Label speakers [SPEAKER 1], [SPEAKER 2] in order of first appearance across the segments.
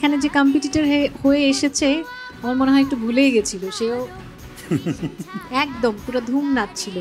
[SPEAKER 1] এখানে যে কম্পিটিটর হয়ে এসেছে আমার মনে হয় একটু ভুলেই গেছিল, সেও একদম পুরো ধুম নাচছিল।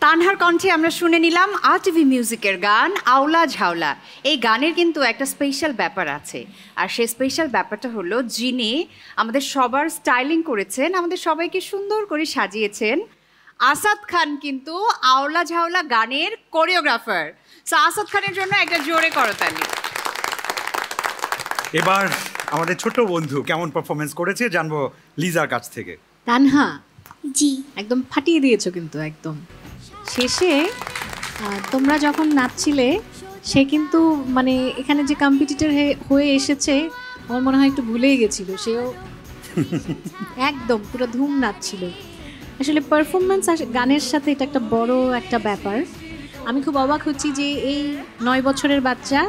[SPEAKER 1] তানহার কণ্ঠে আমরা শুনে নিলাম আরটিভি মিউজিকের গান আওলা ঝাওলা। এই গানের কিন্তু একটা স্পেশাল ব্যাপার আছে, আর সেই স্পেশাল ব্যাপারটা হলো যিনি আমাদের সবার স্টাইলিং করেছেন, আমাদের সবাইকে সুন্দর করে সাজিয়েছেন, আসাদ খান কিন্তু আওলা ঝাওলা গানের কোরিওগ্রাফার। সো আসাদ খানের জন্য একটা জোরে করতালি।
[SPEAKER 2] এবার আমাদের ছোট বন্ধু কেমন পারফরমেন্স করেছে জানবো লিজার কাছ থেকে।
[SPEAKER 1] তানহা
[SPEAKER 3] জি
[SPEAKER 1] একদম ফাটিয়ে দিয়েছো কিন্তু একদম শেষে। তোমরা যখন নাচছিলে সে কিন্তু মানে এখানে যে কম্পিটিটর হয়ে এসেছে আমার মনে হয় একটু ভুলেই গেছিল, সেও একদম পুরো ধুম নাচছিল। আসলে পারফরমেন্স আর গানের সাথে এটা একটা বড় একটা ব্যাপার। আমি খুব অবাক হচ্ছি যে এই 9 বছরের বাচ্চা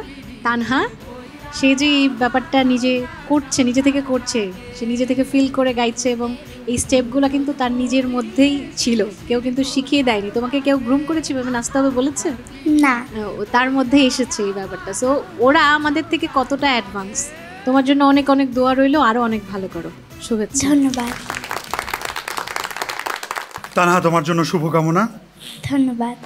[SPEAKER 1] তানহা, সে যে এই ব্যাপারটা নিজে করছে, নিজে থেকে করছে, সে নিজে থেকে ফিল করে গাইছে, এবং এই স্টেপগুলো কিন্তু তার নিজের মধ্যেই ছিল, কেউ কিন্তু শিখিয়ে দেয়নি। তোমাকে কেউ গ্রুম করেছে এভাবে নাচতে হবে বলেছে
[SPEAKER 3] না,
[SPEAKER 1] তার মধ্যেই এসেছে এই ব্যাপারটা। সো ওরা আমাদের থেকে কতটা অ্যাডভান্স। তোমার জন্য অনেক অনেক দোয়া রইলো, আরো অনেক ভালো করো। শুভেচ্ছা।
[SPEAKER 3] ধন্যবাদ।
[SPEAKER 2] তানহা তোমার জন্য শুভকামনা।
[SPEAKER 3] ধন্যবাদ।